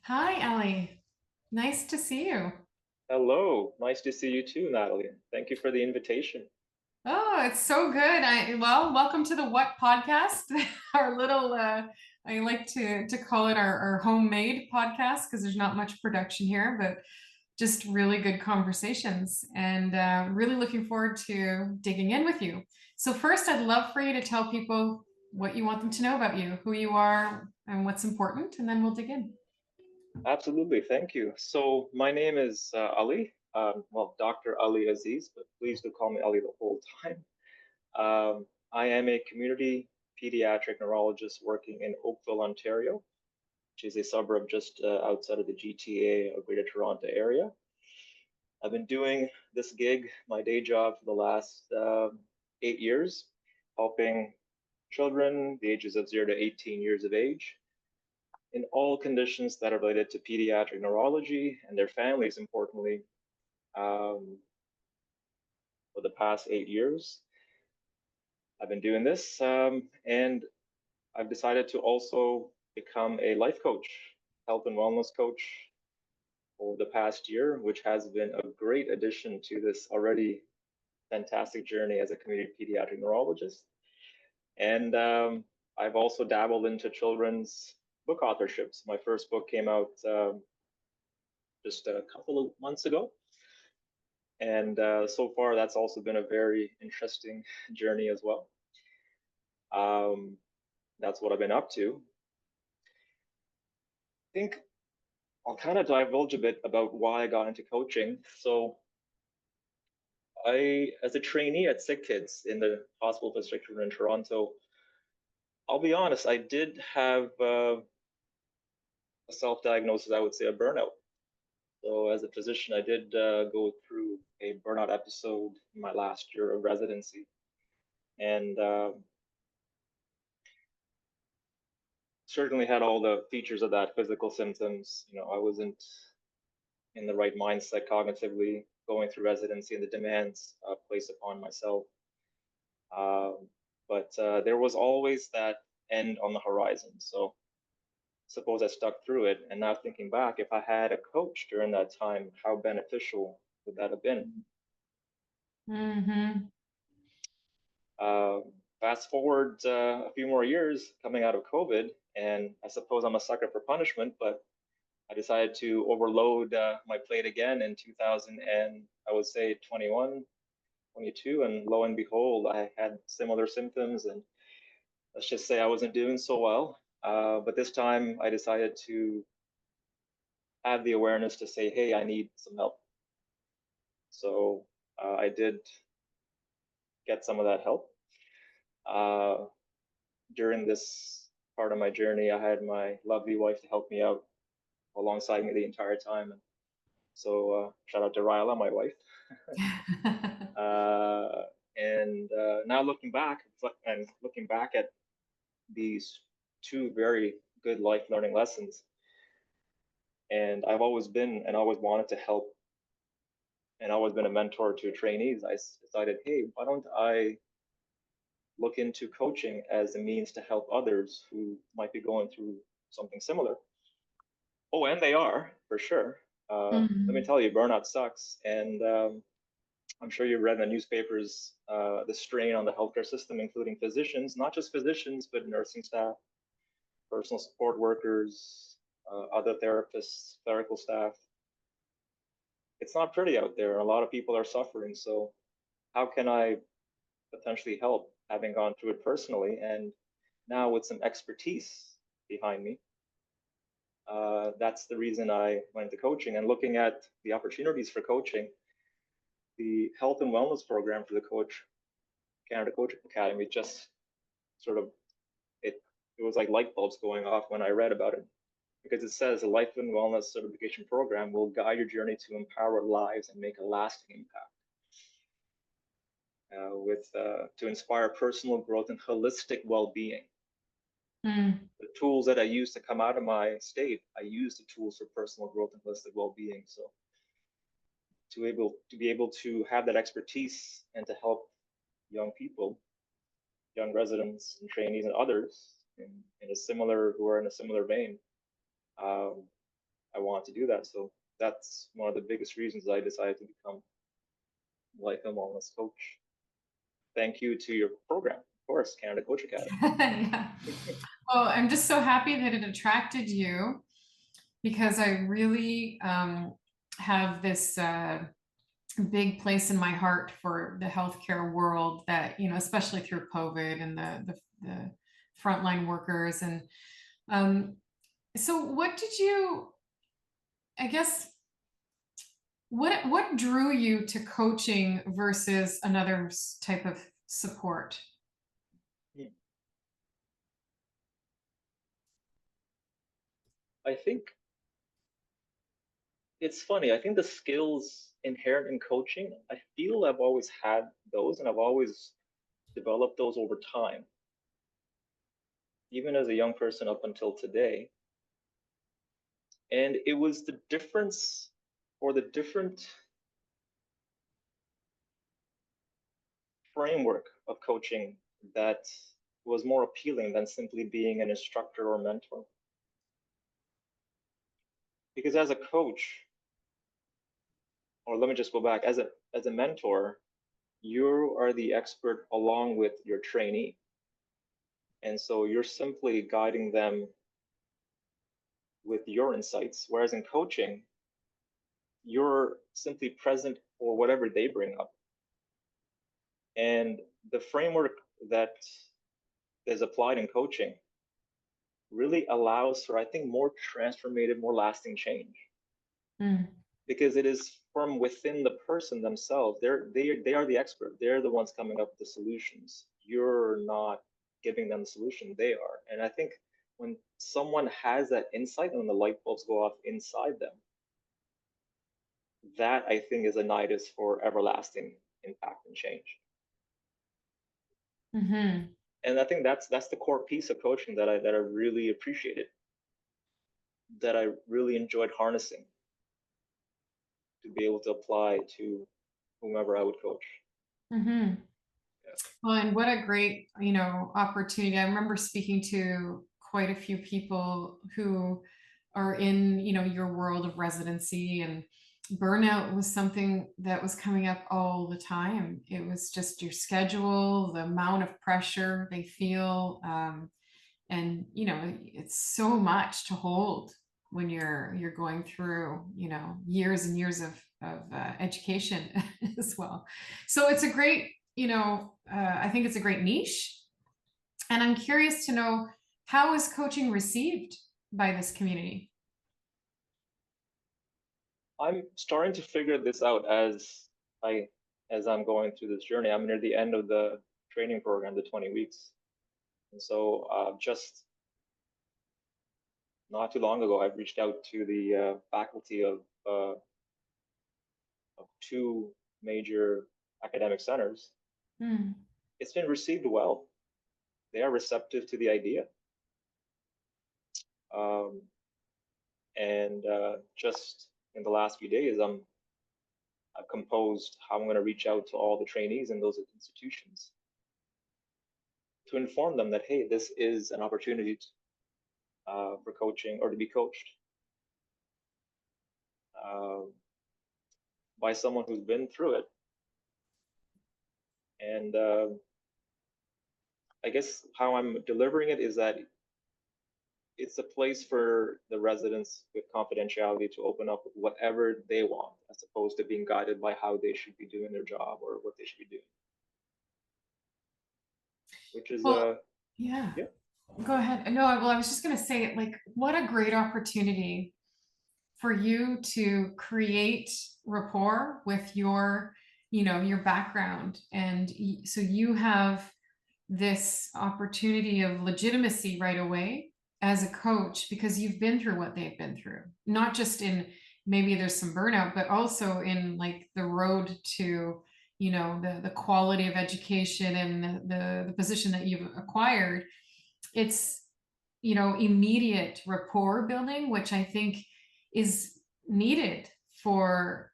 Hi, Ellie. Nice to see you. Hello, nice to see you too, Natalie. Thank you for the invitation. Oh, it's so good. Welcome to the What podcast, our little I like to call it our homemade podcast because there's not much production here, but just really good conversations and really looking forward to digging in with you. So first, I'd love for you to tell people what you want them to know about you, who you are, and what's important, and then we'll dig in. Absolutely, thank you. So my name is Ali, Dr. Ali Aziz, but please do call me Ali the whole time. I am a community pediatric neurologist working in Oakville, Ontario, which is a suburb just outside of the GTA or Greater Toronto area. I've been doing this gig, my day job, for the last 8 years, helping children the ages of 0 to 18 years of age in all conditions that are related to pediatric neurology and their families, importantly, um, for the past 8 years. I've been doing this, and I've decided to also become a life coach, health and wellness coach over the past year, which has been a great addition to this already fantastic journey as a community pediatric neurologist. And I've also dabbled into children's book authorships. My first book came out just a couple of months ago. And so far, that's also been a very interesting journey as well. Um, that's what I've been up to. I think I'll kind of divulge a bit about why I got into coaching. So as a trainee at Sick Kids in the hospital district in Toronto, I'll be honest, I did have a self-diagnosis, I would say, a burnout. So as a physician, I did go through a burnout episode in my last year of residency. And certainly had all the features of that, physical symptoms. I wasn't in the right mindset cognitively going through residency and the demands placed upon myself. Um, but there was always that end on the horizon. So suppose I stuck through it. And now thinking back, if I had a coach during that time, how beneficial would that have been? Mm-hmm. Uh, Fast forward a few more years coming out of COVID, and I suppose I'm a sucker for punishment, but I decided to overload my plate again in 2000 and I would say 21, 22, and lo and behold, I had similar symptoms, and let's just say I wasn't doing so well. But this time, I decided to have the awareness to say, "Hey, I need some help." So I did get some of that help. Uh, During this part of my journey, I had my lovely wife to help me out alongside me the entire time. And so shout out to Ryla, my wife. Uh, and now looking back at these two very good life learning lessons, and I've always been and always wanted to help and always been a mentor to trainees. I decided, hey, why don't I look into coaching as a means to help others who might be going through something similar? Oh, and they are for sure. Let me Mhm. tell you, burnout sucks, and I'm sure you've read in the newspapers the strain on the healthcare system, including physicians, not just physicians, but nursing staff, personal support workers, other therapists, clerical staff. It's not pretty out there. A lot of people are suffering. So, how can I potentially help having gone through it personally and now with some expertise behind me? That's the reason I went into coaching and looking at the opportunities for coaching. The health and wellness program for the Canada Coaching Academy just sort of it was like light bulbs going off when I read about it because it says a life and wellness certification program will guide your journey to empower lives and make a lasting impact with to inspire personal growth and holistic well-being. Mm. The tools that I use to come out of my state, I use the tools for personal growth and holistic well-being. So to be able to have that expertise and to help young people young residents and trainees and others in a similar who are in a similar vein. Um, I want to do that. So that's one of the biggest reasons I decided to become life and wellness coach. Thank you to your program, of course, Canada Coach Academy. Yeah. Well, I'm just so happy that it attracted you because I really have this big place in my heart for the healthcare world that, especially through COVID and the frontline workers. And so what did you, I guess, what drew you to coaching versus another type of support? I think it's funny. I think the skills inherent in coaching, I feel I've always had those and I've always developed those over time, even as a young person up until today. And it was the difference or the different framework of coaching that was more appealing than simply being an instructor or mentor. Because as a coach, or let me just go back, as a mentor, you are the expert along with your trainee. And so you're simply guiding them with your insights. Whereas in coaching, you're simply present for whatever they bring up. And the framework that is applied in coaching really allows for, I think, more transformative, more lasting change. Mm. Because it is from within the person themselves. They are the expert. They're the ones coming up with the solutions. You're not giving them the solution. They are. And I think when someone has that insight and when the light bulbs go off inside them, that I think is a nidus for everlasting impact and change. Mm-hmm. And I think that's the core piece of coaching that I really appreciated, that I really enjoyed harnessing to be able to apply to whomever I would coach. Mm-hmm. Yeah. Well, and what a great, opportunity. I remember speaking to quite a few people who are in, your world of residency, and burnout was something that was coming up all the time. It was just your schedule, the amount of pressure they feel. And, it's so much to hold when you're going through, years and years of education as well. So it's a great, I think it's a great niche. And I'm curious to know, how is coaching received by this community? I'm starting to figure this out as I'm going through this journey. I'm near the end of the training program, the 20 weeks. And so just not too long ago, I've reached out to the faculty of two major academic centers. Hmm. It's been received well. They are receptive to the idea. Um, and just in the last few days, I've composed how I'm going to reach out to all the trainees in those institutions to inform them that, hey, this is an opportunity for coaching or to be coached uh, by someone who's been through it. And I guess how I'm delivering it is that it's a place for the residents with confidentiality to open up with whatever they want, as opposed to being guided by how they should be doing their job or what they should be doing. Which is, Well, yeah, yeah. go ahead. No, well, I was just going to say, like, what a great opportunity for you to create rapport with your background. And so you have this opportunity of legitimacy right away as a coach because you've been through what they've been through, not just in maybe there's some burnout, but also in like the road to the quality of education and the position that you've acquired. It's immediate rapport building, which I think is needed for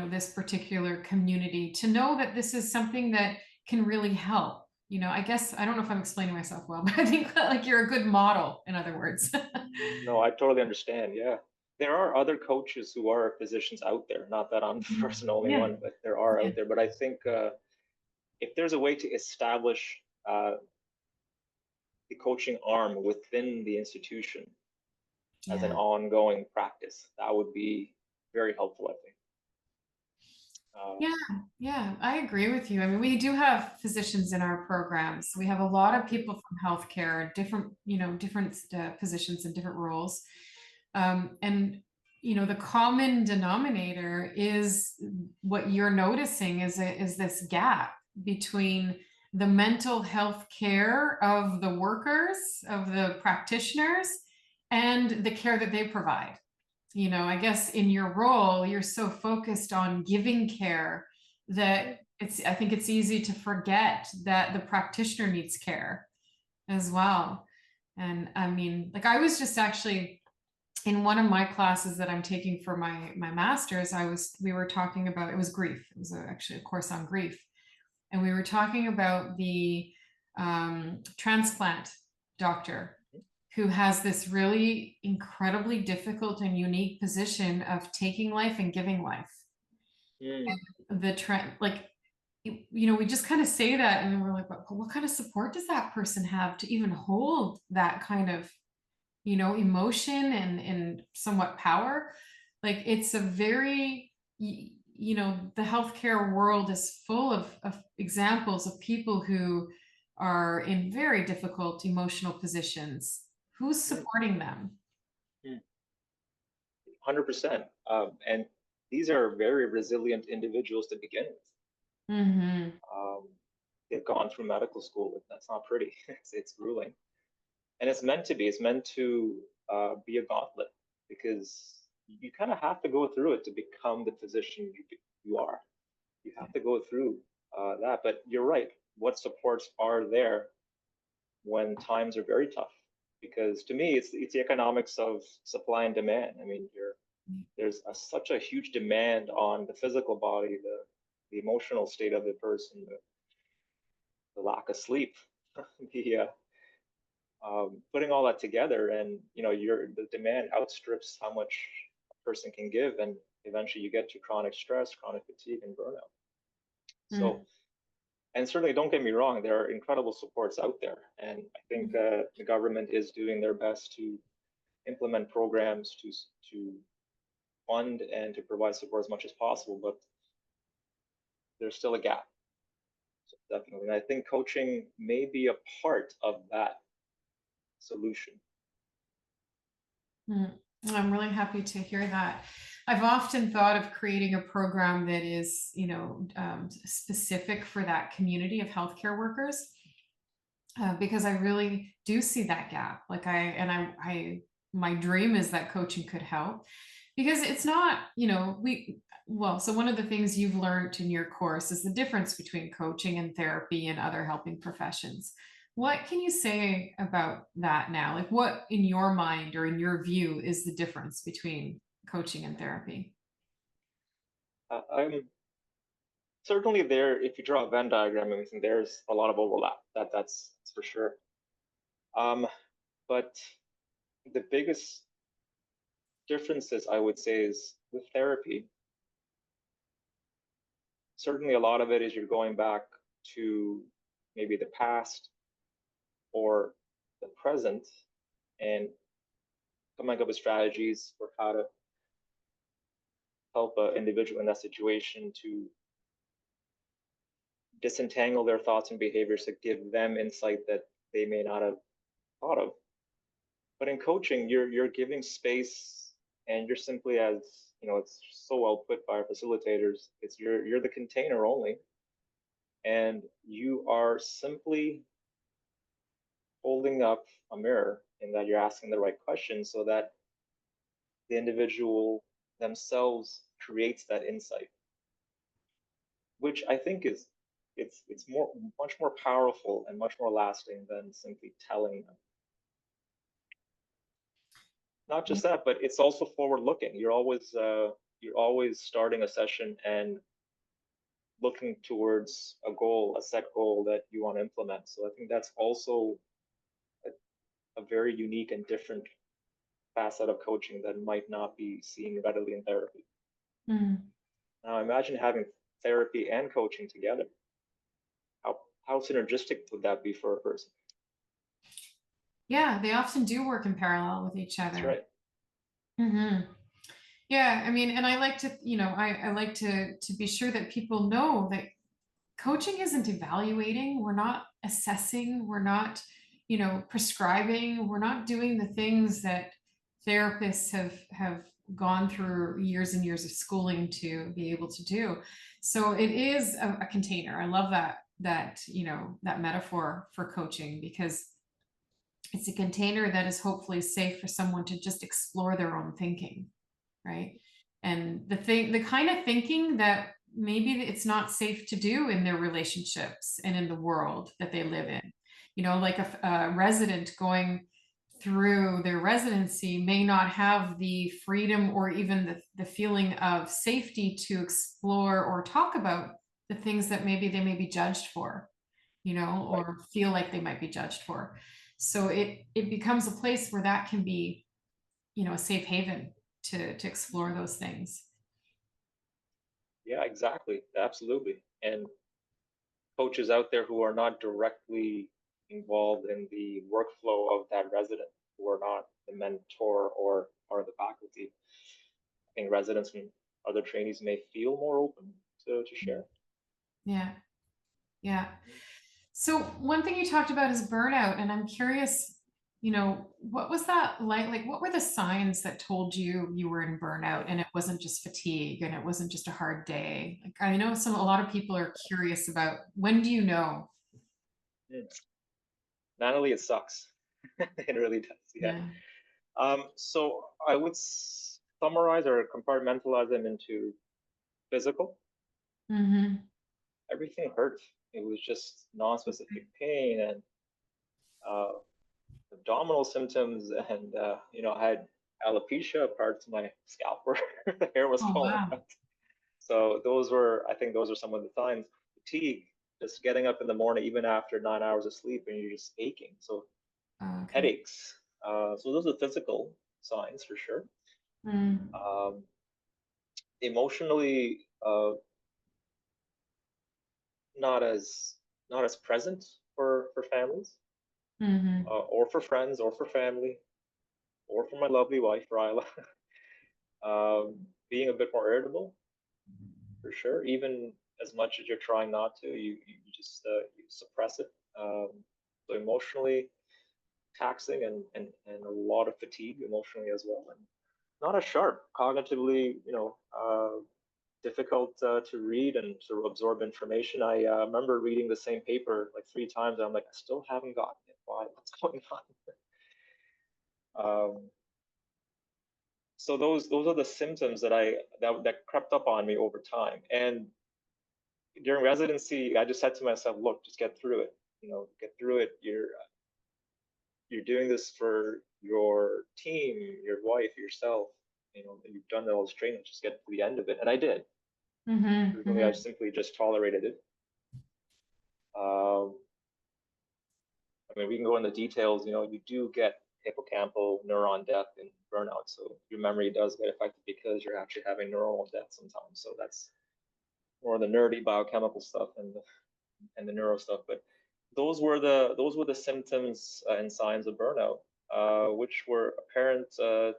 this particular community to know that this is something that can really help. I guess I don't know if I'm explaining myself well, but I think that, like, you're a good model, in other words. No, I totally understand. Yeah. There are other coaches who are physicians out there. Not that I'm the first and only Yeah, one, but there are yeah, out there. But I think if there's a way to establish the coaching arm within the institution as an yeah. ongoing practice, that would be very helpful, I think. Yeah, yeah, I agree with you. I mean, we do have physicians in our programs. We have a lot of people from healthcare, different, different positions and different roles. And the common denominator is what you're noticing is this gap between the mental health care of the workers, of the practitioners, and the care that they provide. I guess in your role, you're so focused on giving care that I think it's easy to forget that the practitioner needs care as well. And I mean, like, I was just actually in one of my classes that I'm taking for my master's, we were talking about, it was grief. It was actually a course on grief. And we were talking about the transplant doctor who has this really incredibly difficult and unique position of taking life and giving life. Mm, And the trend, like, we just kind of say that, and then we're like, what kind of support does that person have to even hold that kind of, emotion and somewhat power? Like, it's a very, the healthcare world is full of examples of people who are in very difficult emotional positions. Who's mm, supporting them? mm. 100%. And these are very resilient individuals to begin with. Mm-hmm. Um, they've gone through medical school. That's not pretty. It's grueling. And it's meant to be. It's meant to be a gauntlet because you kind of have to go through it to become the physician you are. You have to go through that. But you're right. What supports are there when times are very tough? Because to me, it's the economics of supply and demand. I mean, there's such a huge demand on the physical body, the emotional state of the person, the lack of sleep, the putting all that together, and the demand outstrips how much a person can give, and eventually you get to chronic stress, chronic fatigue, and burnout. So, Mm. and certainly, don't get me wrong, there are incredible supports out there, and I think the government is doing their best to implement programs to fund and to provide support as much as possible, but there's still a gap. So definitely, and I think coaching may be a part of that solution. Mm. I'm really happy to hear that. I've often thought of creating a program that is, specific for that community of healthcare workers, because I really do see that gap. Like, my dream is that coaching could help, because it's not, so one of the things you've learned in your course is the difference between coaching and therapy and other helping professions. What can you say about that now? Like, what in your mind or in your view is the difference between coaching and therapy? I'm certainly there. If you draw a Venn diagram, I think there's a lot of overlap. That's for sure. But the biggest differences I would say is with therapy. Certainly, a lot of it is you're going back to maybe the past or the present and coming up with strategies for how to help an individual in that situation to disentangle their thoughts and behaviors to give them insight that they may not have thought of. But in coaching, you're giving space, and you're simply, as it's so well put by our facilitators, it's you're the container only, and you are simply holding up a mirror in that you're asking the right questions so that the individual themselves creates that insight, which I think is it's much more powerful and much more lasting than simply telling them. Not just that, but it's also forward looking. You're always starting a session and looking towards a goal, a set goal that you want to implement. So I think that's also a very unique and different facet of coaching that might not be seen readily in therapy. Mm. Now imagine having therapy and coaching together. How synergistic would that be for a person? Yeah, they often do work in parallel with each That's other. right. Hmm. Yeah, I mean, and I like to, I like to be sure that people know that coaching isn't evaluating, we're not assessing, we're not, prescribing, we're not doing the things that therapists have gone through years and years of schooling to be able to do. So it is a container. I love that metaphor for coaching, because it's a container that is hopefully safe for someone to just explore their own thinking, right? And the kind of thinking that maybe it's not safe to do in their relationships and in the world that they live in. Like a resident going through their residency may not have the freedom or even the feeling of safety to explore or talk about the things that maybe they may be judged for, Right. or feel like they might be judged for. So it becomes a place where that can be, a safe haven to explore those things. Yeah, exactly. Absolutely. And coaches out there who are not directly involved in the workflow of that resident, who are not the mentor or part of the faculty. I think residents and other trainees may feel more open to share. Yeah, yeah. So one thing you talked about is burnout, and I'm curious, what was that like? Like, what were the signs that told you you were in burnout, and it wasn't just fatigue, and it wasn't just a hard day? Like, I know a lot of people are curious about, when do you know? Mm. Mentally, it sucks. It really does. Yeah. Yeah. So I would summarize or compartmentalize them into physical. Mm-hmm. Everything hurt. It was just non-specific pain and uh, abdominal symptoms, and I had alopecia parts of my scalp where the hair was Oh, falling wow. out. So I think those are some of the signs. Fatigue, just getting up in the morning, even after 9 hours of sleep, and you're just aching. So Oh, okay. headaches. So those are physical signs for sure. Mm. Um, Emotionally, not as not as present for families, Mm-hmm. or for friends, or for family, or for my lovely wife Ryla. Being a bit more irritable for sure. Even as much as you're trying not to, you just you suppress it. So emotionally taxing, and a lot of fatigue emotionally as well, and not as sharp cognitively. Difficult to read and to absorb information. I remember reading the same paper like 3 times, and I'm like, I still haven't gotten it. Why? What's going on? So those are the symptoms that crept up on me over time. And during residency, I just said to myself, look, just get through it. Get through it. You're doing this for your team, your wife, yourself. You've done all this training. Just get to the end of it, and I did. Mm-hmm. Really, I simply just tolerated it. Um, I mean, we can go into details. You do get hippocampal neuron death in burnout, so your memory does get affected because you're actually having neuronal death sometimes. So that's more the nerdy biochemical stuff and the neuro stuff. But those were the symptoms and signs of burnout, which were apparent to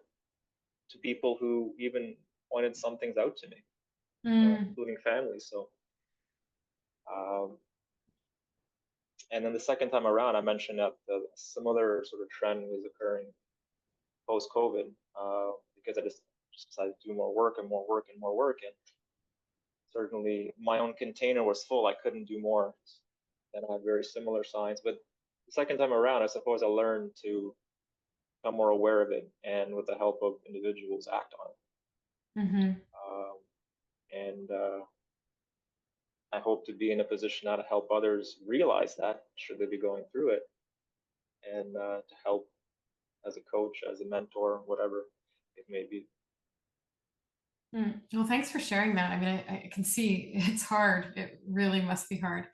people who even pointed some things out to me, Mm-hmm. including family. So, um, and then the second time around, I mentioned that the similar sort of trend was occurring post COVID, because I just decided to do more work and more work and more work, and certainly my own container was full. I couldn't do more, and I had very similar signs. But the second time around, I suppose I learned to become more aware of it, and with the help of individuals, act on it. Mm-hmm. And I hope to be in a position now to help others realize that, should they be going through it, and to help as a coach, as a mentor, whatever it may be. Well, thanks for sharing that. I mean, I can see it's hard. It really must be hard.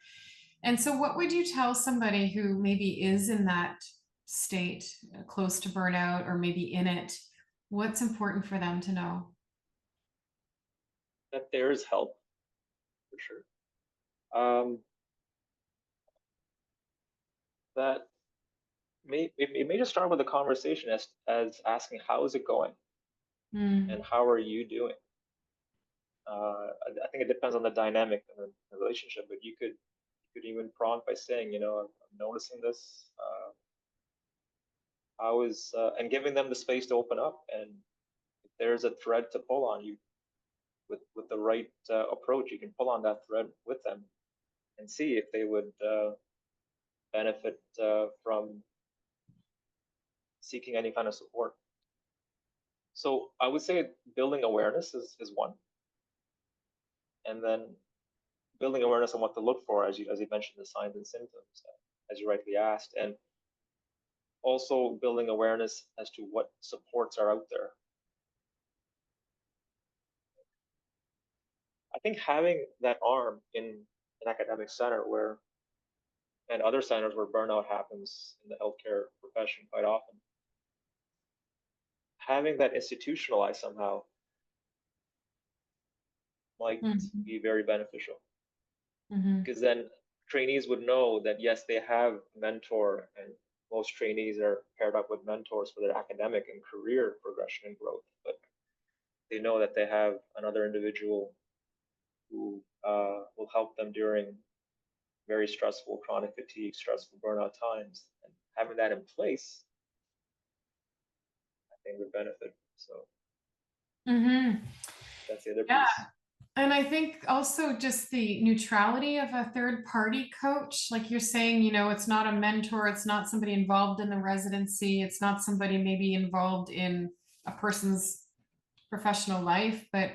And so, what would you tell somebody who maybe is in that state, close to burnout, or maybe in it? What's important for them to know? That there is help for sure. Um, that it may just start with a conversation as asking how is it going and Mm, how are you doing. I think it depends on the dynamic and the relationship, but you could even prompt by saying, I'm noticing this. How is and giving them the space to open up, and if there's a thread to pull on, you with the right approach, you can pull on that thread with them and see if they would benefit from seeking any kind of support. So I would say building awareness is one, and then building awareness on what to look for, as you mentioned, the signs and symptoms, as you rightly asked, and also building awareness as to what supports are out there. I think having that arm in an academic center where and other centers where burnout happens in the healthcare profession quite often, having that institutionalized somehow might mhm, be very beneficial mhm, because then trainees would know that yes, they have a mentor, and most trainees are paired up with mentors for their academic and career progression and growth, but they know that they have another individual who will help them during very stressful chronic fatigue, stressful burnout times, and having that in place, I think would benefit. So mhm. that's the other Yeah. piece. And I think also just the neutrality of a third party coach, like you're saying, it's not a mentor, it's not somebody involved in the residency, it's not somebody maybe involved in a person's professional life, but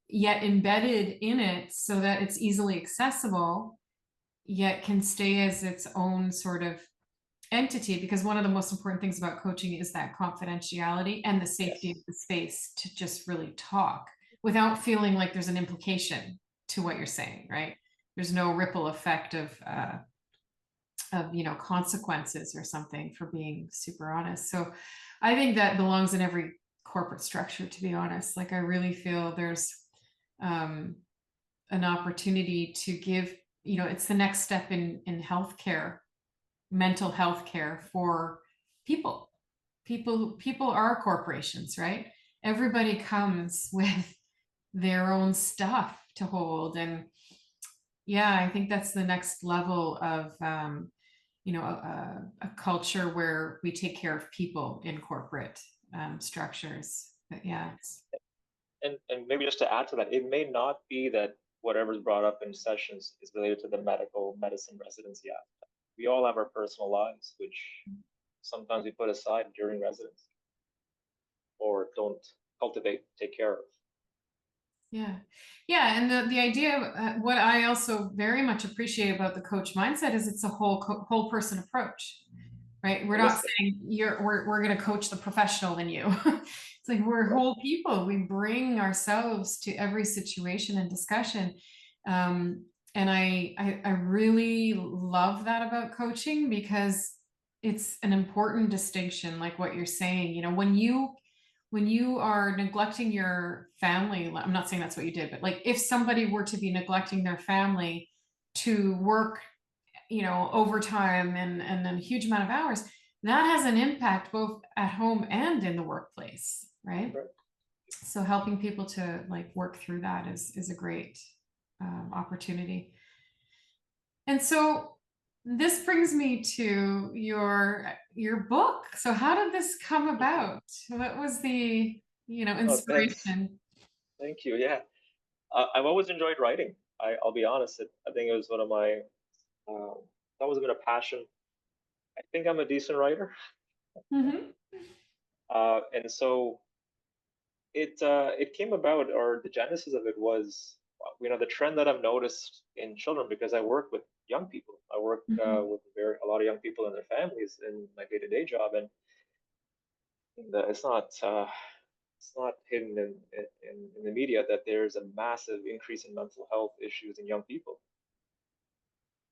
yet embedded in it so that it's easily accessible, yet can stay as its own sort of entity. Because one of the most important things about coaching is that confidentiality and the safety of Yes. the space to just really talk without feeling like there's an implication to what you're saying, right? There's no ripple effect of consequences or something for being super honest. So I think that belongs in every corporate structure, to be honest. Like I really feel there's um, an opportunity to give, it's the next step in healthcare, mental health care for people. People are corporations, right? Everybody comes with their own stuff to hold. And yeah, I think that's the next level of a culture where we take care of people in corporate structures. But yeah, And maybe just to add to that, it may not be that whatever's brought up in sessions is related to the medical medicine residency aspect. We all have our personal lives, which sometimes we put aside during residency or don't cultivate, take care of. yeah, yeah. And the idea, what I also very much appreciate about the coach mindset is it's a whole person approach, right? We're not Holistic. saying we're going to coach the professional in you. It's like we're Right. whole people. We bring ourselves to every situation and discussion. Um, and I really love that about coaching because it's an important distinction, like what you're saying. When you are neglecting your family, I'm not saying that's what you did, but like if somebody were to be neglecting their family to work, overtime and then a huge amount of hours, that has an impact both at home and in the workplace, right? Right. So helping people to like work through that is a great opportunity. And so this brings me to your book. So how did this come about? What was the Oh, thanks. inspiration? Thank you. Yeah. I've always enjoyed writing. I'll be honest. I think it was one of my, uh, that was a bit of passion. I think I'm a decent writer. Hmm. And so it came about, or the genesis of it was, the trend that I've noticed in children because I work with young people. I work Hmm. with a lot of young people and their families in my day-to-day job, and it's not. it's not hidden in the media that there's a massive increase in mental health issues in young people.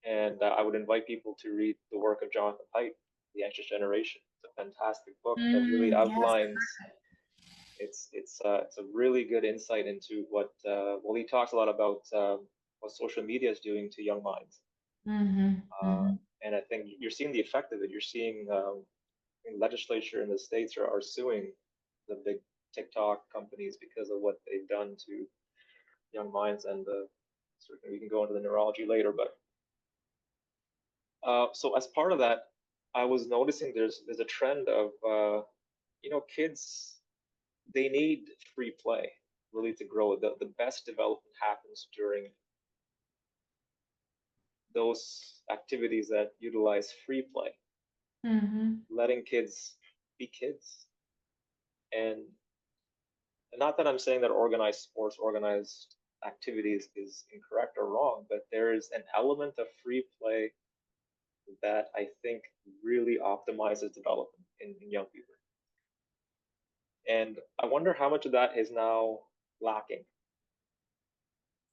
And I would invite people to read the work of Jonathan Haidt, The Anxious Generation. It's a fantastic book that really Yes. outlines. It's a really good insight into what well, he talks a lot about what social media is doing to young minds. And I think you're seeing the effect of it. You're seeing legislature in the states are suing the big TikTok companies because of what they've done to young minds. And certainly we can go into the neurology later. But so as part of that, I was noticing there's a trend of kids, they need free play really to grow. The best development happens during those activities that utilize free play, letting kids be kids. And not that I'm saying that organized sports, organized activities is incorrect or wrong, but there is an element of free play that I think really optimizes development in young people. And I wonder how much of that is now lacking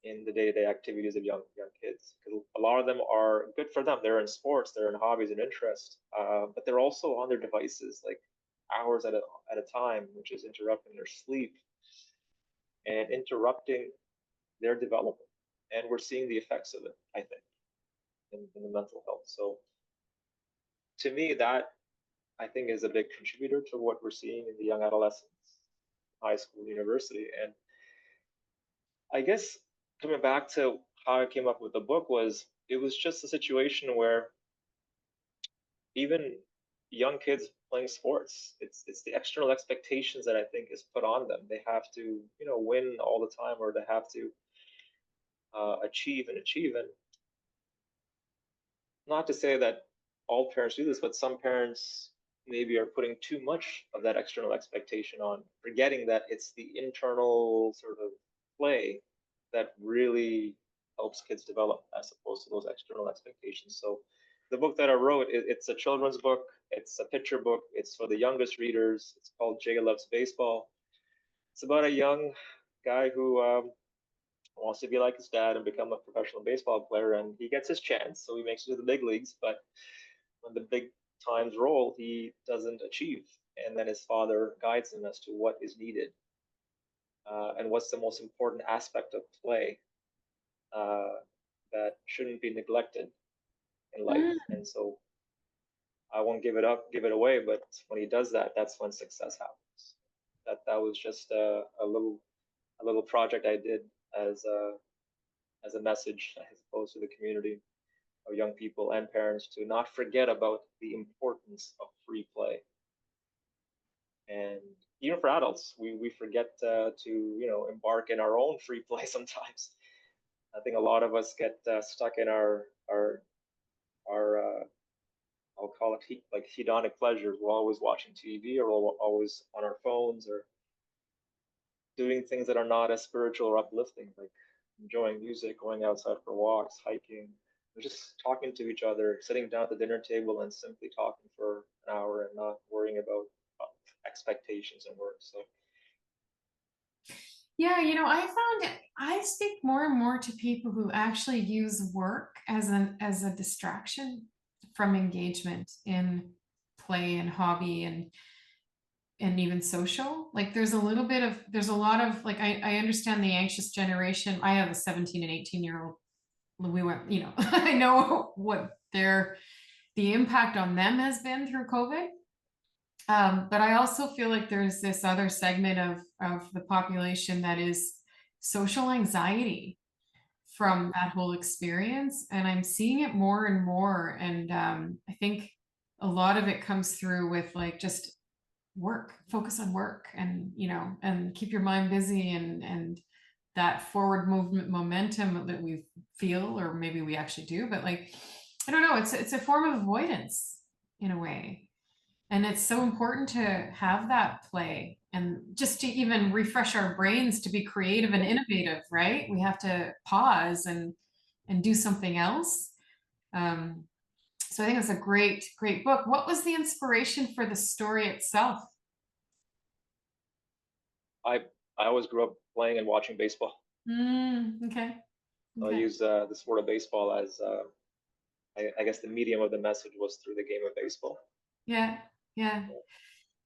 in the day-to-day activities of young kids. Because a lot of them are good for them. They're in sports, they're in hobbies and interests, but they're also on their devices like hours at a time, which is interrupting their sleep and interrupting their development. And we're seeing the effects of it, I think, in the mental health. So to me, that I think is a big contributor to what we're seeing in the young adolescents, high school, university. And I guess coming back to how I came up with the book was it was just a situation where even young kids playing sports, it's the external expectations that I think is put on them. They have to, win all the time, or they have to achieve and achieve. And not to say that all parents do this, but some parents maybe are putting too much of that external expectation on, forgetting that it's the internal sort of play that really helps kids develop as opposed to those external expectations. So the book that I wrote, it's a children's book. It's a picture book. It's for the youngest readers. It's called Jay Loves Baseball. It's about a young guy who wants to be like his dad and become a professional baseball player, and he gets his chance, so he makes it to the big leagues. But when the big times roll, he doesn't achieve, and then his father guides him as to what is needed and what's the most important aspect of play that shouldn't be neglected in life. And so I won't give it up, give it away, but when he does that, that's when success happens. That was just a little project I did as a message, I suppose, to the community of young people and parents to not forget about the importance of free play. And even for adults, we forget to embark in our own free play sometimes. I think a lot of us get stuck in our I'll call it like hedonic pleasures. We're always watching TV, or we're always on our phones, or doing things that are not as spiritual or uplifting, like enjoying music, going outside for walks, hiking, or just talking to each other, sitting down at the dinner table and simply talking for an hour and not worrying about expectations and work. So Yeah, I found I speak more and more to people who actually use work as a distraction from engagement in play and hobby and even social. Like there's a lot of like I understand the anxious generation. I have a 17 and 18-year-old. We went, I know what the impact on them has been through COVID. But I also feel like there's this other segment of the population that is social anxiety from that whole experience. And I'm seeing it more and more. And I think a lot of it comes through with like just work, focus on work and keep your mind busy and that forward movement momentum that we feel, or maybe we actually do, but like, I don't know, it's a form of avoidance in a way. And it's so important to have that play and just to even refresh our brains to be creative and innovative, right? We have to pause and do something else. So I think it's a great book. What was the inspiration for the story itself? I I always grew up playing and watching baseball. Okay. So I Okay. use the sport of baseball as I guess the medium of the message was through the game of baseball. Yeah. Yeah.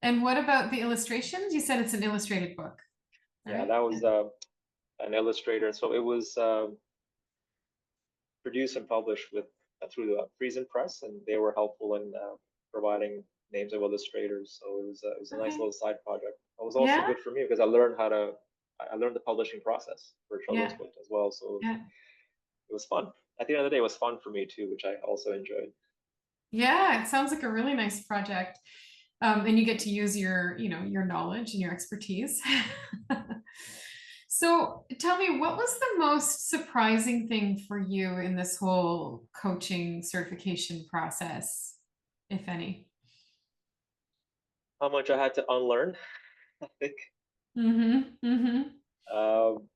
And what about the illustrations? You said it's an illustrated book, Yeah, right? that was an illustrator. So it was produced and published with through the Friesen Press, and they were helpful in providing names of illustrators. So it was a nice Okay. little side project. It was also Yeah. good for me because I learned the publishing process for a children's Yeah. book as well. So Yeah. it was fun. At the end of the day, it was fun for me too, which I also enjoyed. Yeah. It sounds like a really nice project. And you get to use your, your knowledge and your expertise. So tell me, what was the most surprising thing for you in this whole coaching certification process, if any? How much I had to unlearn, I think. Mm-hmm. Mm-hmm. Um,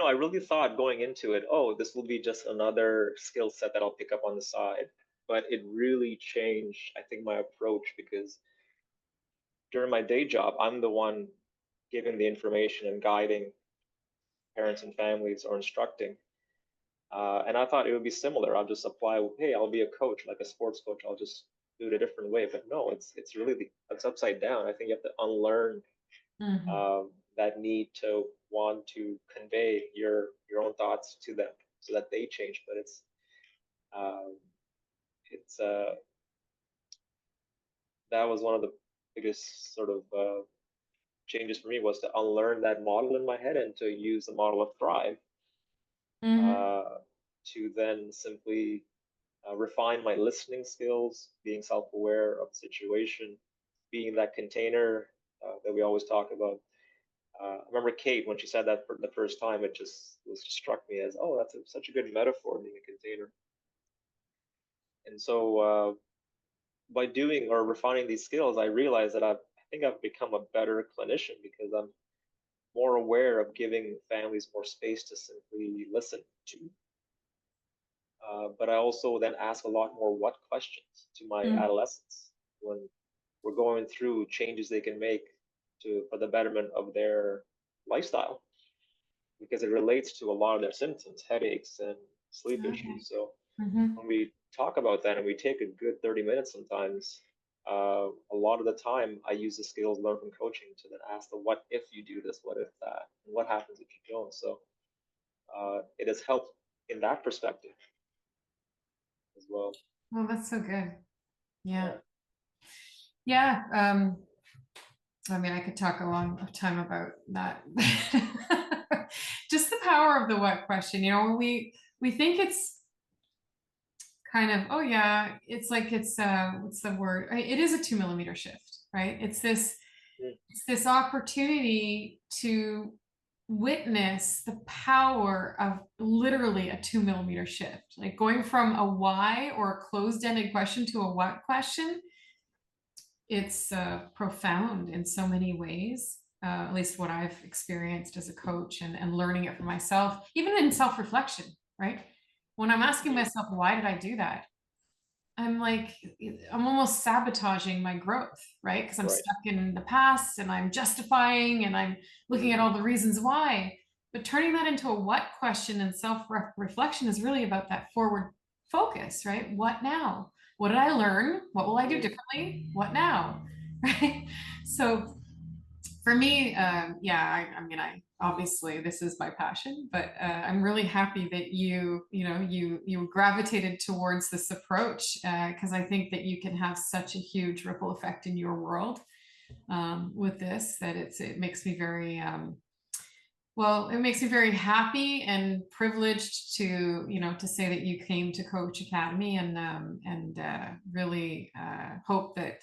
I really thought going into it, oh, this will be just another skill set that I'll pick up on the side. But it really changed, I think, my approach because during my day job, I'm the one giving the information and guiding parents and families or instructing. And I thought it would be similar. I'll just apply, hey, I'll be a coach, like a sports coach. I'll just do it a different way. But no, it's really it's upside down. I think you have to unlearn Mm-hmm. that need to want to convey your own thoughts to them so that they change. But um, it's that was one of the biggest sort of changes for me was to unlearn that model in my head and to use the model of Thrive Mm-hmm. uh, to then simply refine my listening skills, being self-aware of the situation, being that container that we always talk about. I remember Kate when she said that for the first time, it just was struck me as, oh, that's such a good metaphor, being a container. And so by doing or refining these skills, I realized that I think I've become a better clinician because I'm more aware of giving families more space to simply listen to. But I also then ask a lot more what questions to my adolescents when we're going through changes they can make to for the betterment of their lifestyle because it relates to a lot of their symptoms, headaches and sleep Okay. issues. So Mm-hmm. when we talk about that and we take a good 30 minutes sometimes, a lot of the time I use the skills learned from coaching to then ask the what if you do this, what if that, and what happens if you don't. So it has helped in that perspective as well. Well, that's so good. Yeah. Yeah. Yeah. I mean, I could talk a long time about that. Just the power of the what question. When we think it's kind of, oh yeah, it's like it's what's the word? It is a 2 millimeter shift, right? Mm, It's this opportunity to witness the power of literally a 2 millimeter shift, like going from a why or a closed-ended question to a what question. It's profound in so many ways, at least what I've experienced as a coach and learning it for myself, even in self-reflection, right? When I'm asking mm, myself, why did I do that? I'm like, I'm almost sabotaging my growth, right? Because I'm right. stuck in the past and I'm justifying and I'm looking at Mm, all the reasons why. But turning that into a what question and self reflection is really about that forward focus, right? What now? What did I learn? What will I do mm, differently? What now? Right? So for me, yeah, I mean, I obviously this is my passion, but I'm really happy that you gravitated towards this approach because I think that you can have such a huge ripple effect in your world with this that it makes me very well, it makes me very happy and privileged to say that you came to Coach Academy and really hope that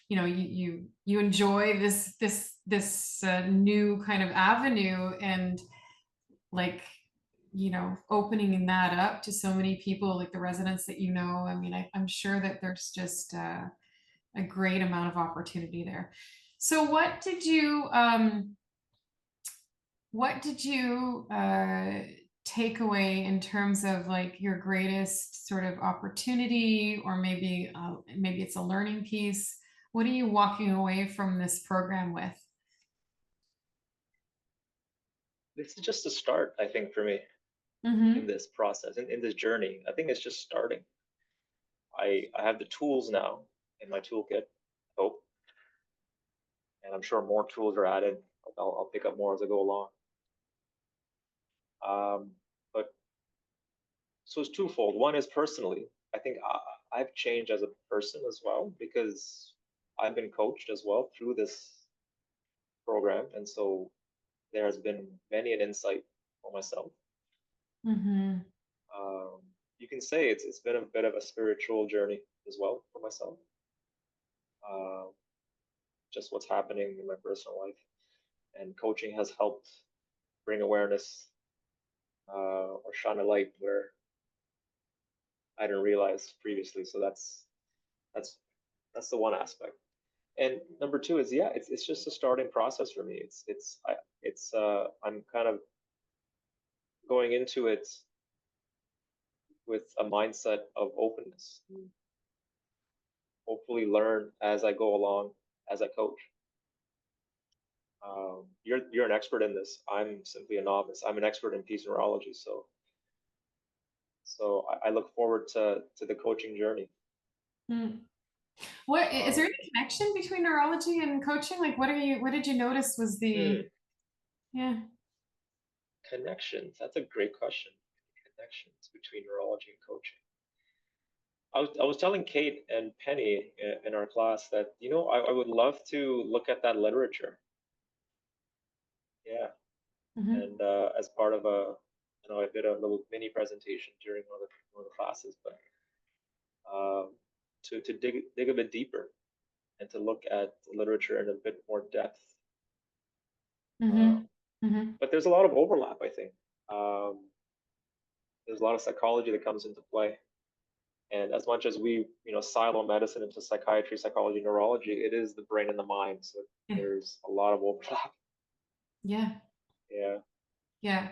you enjoy this new kind of avenue and like opening that up to so many people like the residents that I mean I'm sure that there's just a great amount of opportunity there. So what did you take away in terms of like your greatest sort of opportunity, or maybe it's a learning piece? What are you walking away from this program with? this is just a start, I think, for me in Mm-hmm. this process, in this journey. I think it's just starting. I have the tools now in my toolkit, I hope, and I'm sure more tools are added. I'll pick up more as I go along. But so it's twofold. One is personally, I think I've changed as a person as well because I've been coached as well through this program, and so there has been many an insight for myself. Mm-hmm. Um, you can say it's been a bit of a spiritual journey as well for myself. Uh, just what's happening in my personal life, and coaching has helped bring awareness or shine a light where I didn't realize previously. So that's that's the one aspect. And number two is yeah, it's just a starting process for me. I'm kind of going into it with a mindset of openness. Hopefully, learn as I go along as I coach. You're an expert in this. I'm simply a novice. I'm an expert in peace neurology, so I look forward to the coaching journey. Mm. What is there Um, any connection between neurology and coaching? Like, what did you notice was the, hmm, yeah. Connections. That's a great question. Connections between neurology and coaching. I was telling Kate and Penny in our class that I would love to look at that literature. Yeah, Mm-hmm. and as part of I did a little mini presentation during one of the classes, but um, to dig a bit deeper and to look at the literature in a bit more depth. Mm-hmm. Um, Mm-hmm. but there's a lot of overlap, I think. Um, there's a lot of psychology that comes into play. And as much as we, silo medicine into psychiatry, psychology, neurology, it is the brain and the mind. So Yeah. there's a lot of overlap. Yeah. Yeah. Yeah.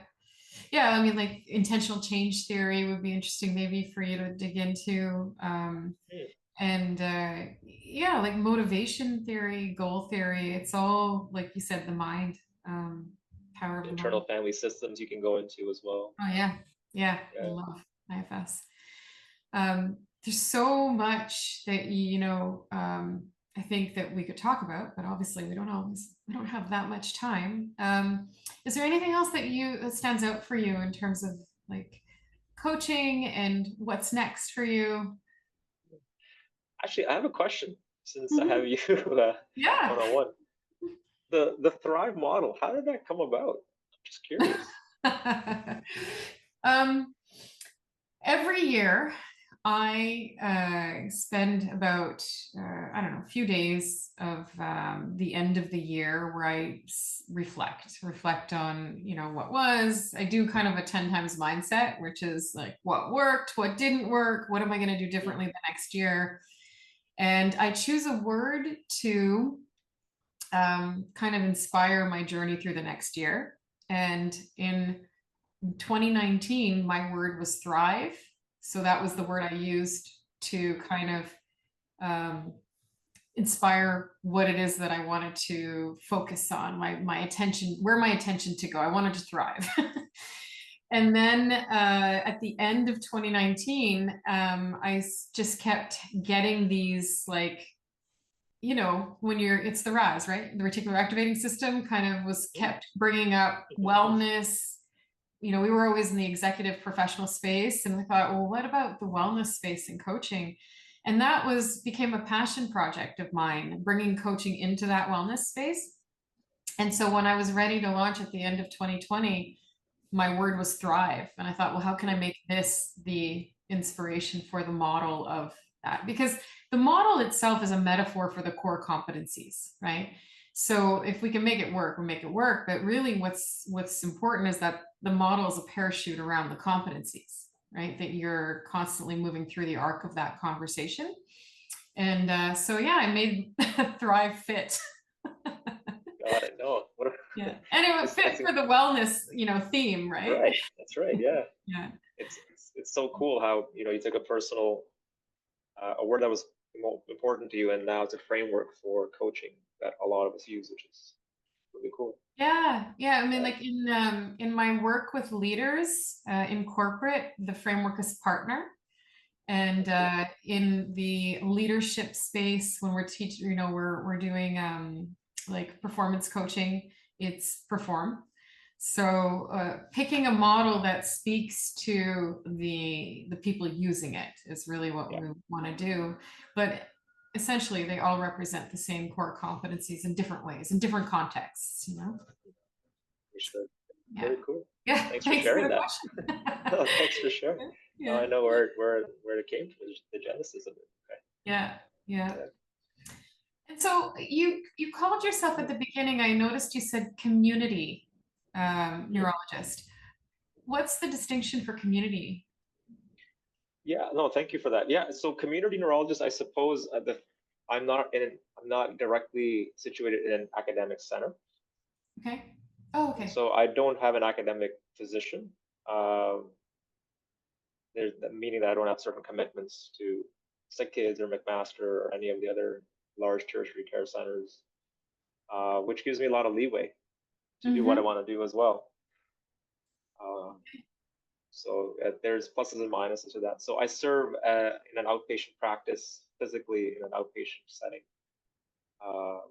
Yeah. I mean, like intentional change theory would be interesting maybe for you to dig into. Hmm. And yeah, like motivation theory, goal theory, it's all, like you said, the mind, um, power of the Internal mind. family systems you can go into as well. Oh, yeah. Yeah. I Yeah. love IFS. There's so much that I think that we could talk about, but obviously we don't have that much time. Is there anything else that stands out for you in terms of like coaching and what's next for you? Actually, I have a question since I have Mhm. you Yeah. one on one. The Thrive model, how did that come about? I'm just curious. um, every year I spend about I don't know, a few days of the end of the year where reflect on what was. I do kind of a 10 times mindset, which is like what worked, what didn't work, what am I going to do Hmm. differently the next year, and I choose a word to kind of inspire my journey through the next year. And in 2019, my word was thrive. So that was the word I used to kind of um, inspire what it is that I wanted to focus on, my attention, where my attention to go. I wanted to thrive. And then at the end of 2019, just kept getting these like when it's the RAS, right? The reticular activating system kind of was Hmm. kept bringing up wellness. We were always in the executive professional space, and we thought, well, what about the wellness space and coaching? And that became a passion project of mine, bringing coaching into that wellness space. And so when I was ready to launch at the end of 2020, my word was thrive. And I thought, well, how can I make this the inspiration for the model of that? Because the model itself is a metaphor for the core competencies, right? So if we can make it work, we make it work. But really what's important is that the model is a parachute around the competencies, right? That you're constantly moving through the arc of that conversation. And so yeah, I made Thrive fit. Got it. No, Yeah. And it would fit it's for the wellness, theme, right? right. That's right. Yeah. Yeah. It's so cool how you took a personal a word that was important to you, and now it's a framework for coaching that a lot of us use, which is really cool. Yeah. I mean, Yeah. like in my work with leaders in corporate, the framework is partner. And Okay. in the leadership space, when we're teaching, we're doing like performance coaching, it's perform. So picking a model that speaks to the people using it is really what Yeah, we want to do. But essentially, they all represent the same core competencies in different ways, in different contexts. for sure. Yeah. Very cool. Yeah. Thanks for Thanks for sharing the that. question. No, thanks for sharing. Now Yeah. I know where it came from, the genesis of it. Okay. Yeah. Yeah. Yeah. And so you called yourself at the beginning, I noticed you said community Mhm. neurologist. What's the distinction for community? Yeah, no, thank you for that. Yeah, so community neurologist, I suppose I'm not directly situated in an academic center. Okay. Oh, And okay. so I don't have an academic physician. Um, meaning that I don't have certain commitments to Sick Kids or McMaster or any of the other large tertiary care centers, which gives me a lot of leeway to do what I Mm-hmm. want to do as well. Uh, so there's pluses and minuses to that. So I serve in an outpatient practice, physically in an outpatient setting, um,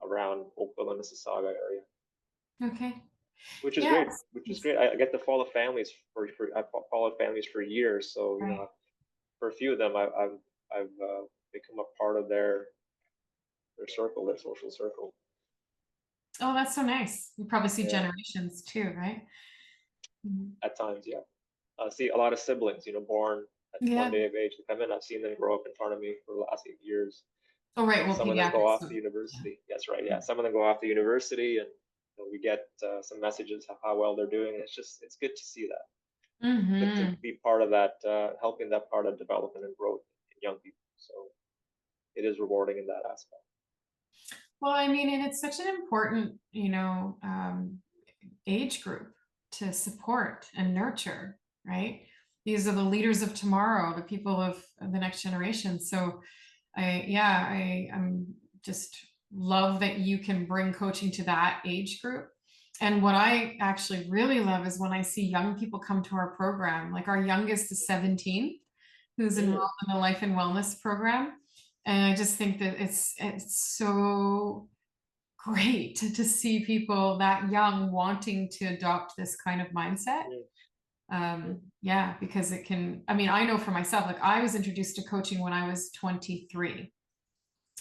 around Oakville and Mississauga area, Okay. which is great. Yes. Which is great. I get to follow families for I followed families for years. So Right. for a few of them, I've become a part of their circle, their social circle. Oh, that's so nice. You probably see Yeah, generations too, right? Mhm. at times, yeah. See a lot of siblings, born at one Yeah. day of age to come in. I've seen them grow up in front of me for the last 8 years. Oh, right. Well, Some of them go pediatrics. off So, to university. That's right. yeah. Yeah, some of them go off to university, and we get some messages of how well they're doing. It's good to see that. Good to Mm-hmm. be part of that, helping that part of development and growth in young people. So it is rewarding in that aspect. Well, I mean, and it's such an important, age group to support and nurture, right? These are the leaders of tomorrow, the people of the next generation. So I'm just love that you can bring coaching to that age group. And what I actually really love is when I see young people come to our program, like our youngest is 17, who's Mm, enrolled in the life and wellness program. And I just think that it's so great to see people that young wanting to adopt this kind of mindset. mm, mm, Yeah, because it can, I mean, I know for myself, like I was introduced to coaching when I was 23,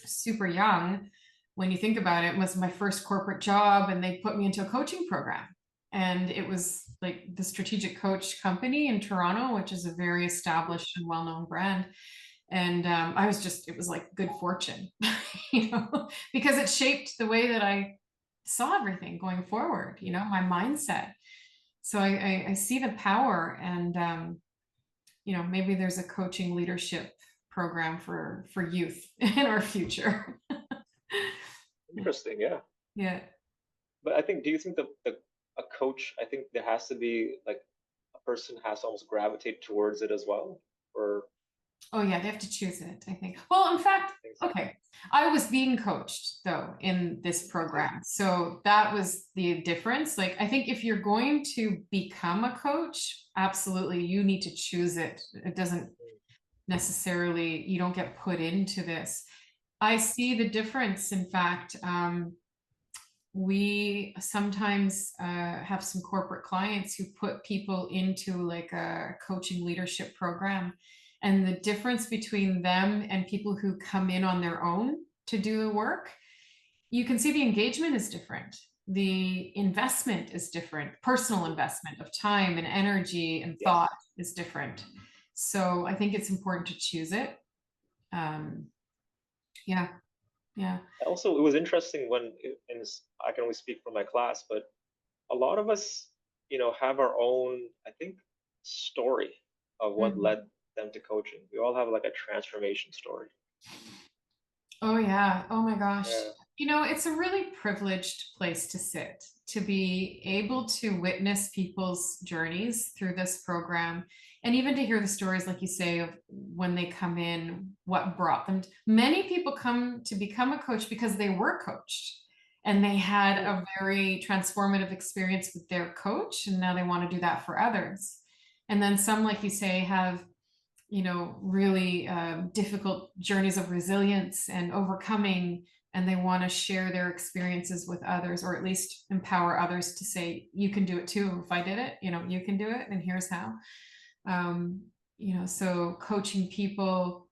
super young. When you think about it, it was my first corporate job and they put me into a coaching program. And it was like the Strategic Coach company in Toronto, which is a very established and well-known brand. And it was like good fortune, because it shaped the way that I saw everything going forward, mm. my mindset. So I see the power, and maybe there's a coaching leadership program for youth in our future. Interesting. Yeah. Yeah. But I think, do you think the a coach? I think there has to be like a person has to almost gravitate towards it as well, or Oh yeah, they have to choose it, I think. Well, in fact, things. okay. I was being coached though in this Okay. program. So that was the difference. Like I think if you're going to become a coach, absolutely you need to choose it. It doesn't necessarily, you don't get put into this. I see the difference. In fact, we sometimes have some corporate clients who put people into like a coaching leadership program, and the difference between them and people who come in on their own to do the work, you can see the engagement is different, the investment is different, personal investment of time and energy and Yes. thought is different. So I think it's important to choose it. um, yeah, yeah. Also, it was interesting and I can only speak for my class, but a lot of us, have our own, I think, story of what Mhm. led them to coaching. We all have like a transformation story. Oh, yeah. Oh my gosh. Yeah. It's a really privileged place to sit, to be able to witness people's journeys through this program, and even to hear the stories, like you say, of when they come in, what brought them. Many people come to become a coach because they were coached. and they had a very transformative experience with their coach, and now they want to do that for others. And then some, like you say, have really difficult journeys of resilience and overcoming, and they want to share their experiences with others, or at least empower others to say, you can do it too. If I did it, you can do it, and here's how. So coaching people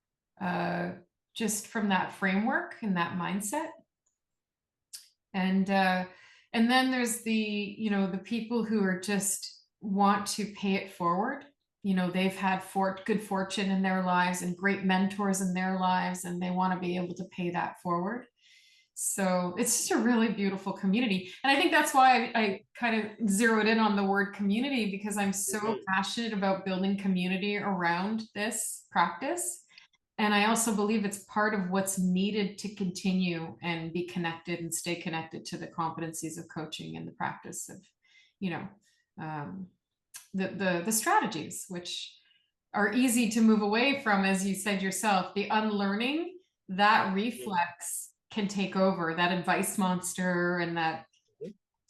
just from that framework and that mindset. And then there's the people who are just want to pay it forward. They've had good fortune in their lives and great mentors in their lives, and they want to be able to pay that forward. So it's just a really beautiful community. And I think that's why I kind of zeroed in on the word community, because I'm so passionate about building community around this practice. And I also believe it's part of what's needed to continue and be connected and stay connected to the competencies of coaching and the practice of, the strategies, which are easy to move away from, as you said yourself. The unlearning, that reflex can take over, that advice monster, and that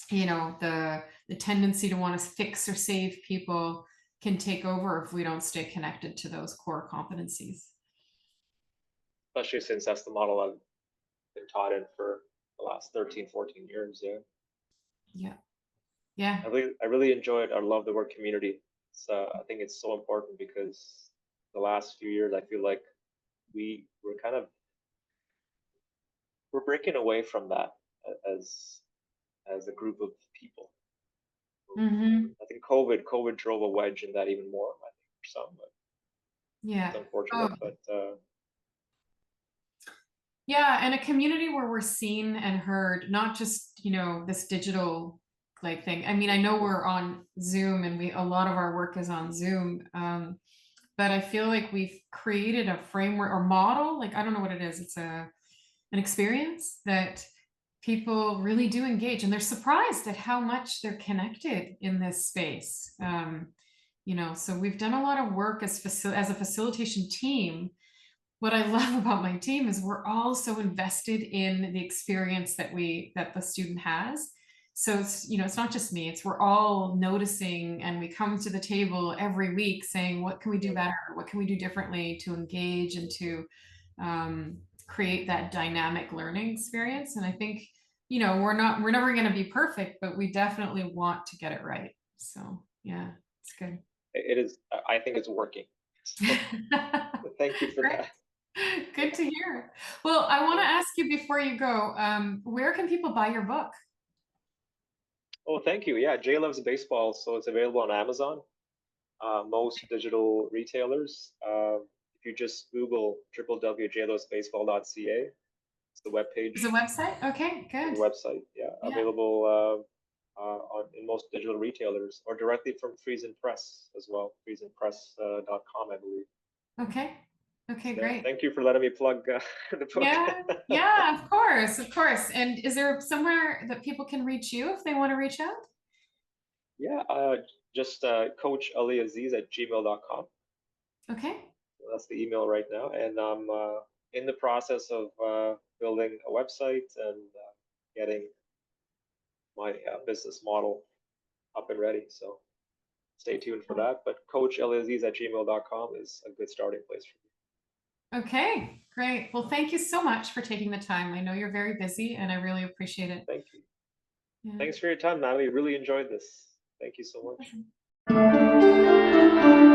the tendency to want to fix or save people can take over if we don't stay connected to those core competencies. Especially since that's the model I've been taught in for the last 13, 14 years. Yeah. I really enjoyed. I love the word community. I think it's so important, because the last few years I feel like we're breaking away from that as a group of people. I think COVID drove a wedge in that even more, I think, for some, but it's unfortunate. Yeah, and a community where we're seen and heard, not just this digital thing. I mean, I know we're on Zoom, and a lot of our work is on Zoom, but I feel like we've created a framework or model. I don't know what it is. It's an experience that people really do engage, and they're surprised at how much they're connected in this space. So we've done a lot of work as a facilitation team. What I love about my team is we're all so invested in the experience that the student has. So it's not just me, we're all noticing, and we come to the table every week saying, what can we do better? What can we do differently to engage and to create that dynamic learning experience? And I think, we're never going to be perfect, but we definitely want to get it right. So yeah, it's good. It is. I think it's working. So, thank you for that. Good to hear. Well, I want to ask you before you go, where can people buy your book? Oh, thank you. Yeah, Jay Loves Baseball. So it's available on Amazon, most digital retailers. If you just Google www.jlovesbaseball.ca, it's the webpage. It's a website? Okay, good. The website, yeah. Available in most digital retailers, or directly from Friesen Press as well, friesenpress.com, I believe. Okay, great. Thank you for letting me plug the book. Yeah, of course. And is there somewhere that people can reach you if they want to reach out? Yeah, just Coach Ali Aziz at gmail.com. Okay. That's the email right now, and I'm in the process of building a website and getting my business model up and ready. So stay tuned for that. But Coach Ali Aziz at gmail.com is a good starting place for me. Okay, great. Well, thank you so much for taking the time. I know you're very busy, and I really appreciate it. Thank you. Yeah. Thanks for your time, Natalie. Really enjoyed this. Thank you so much.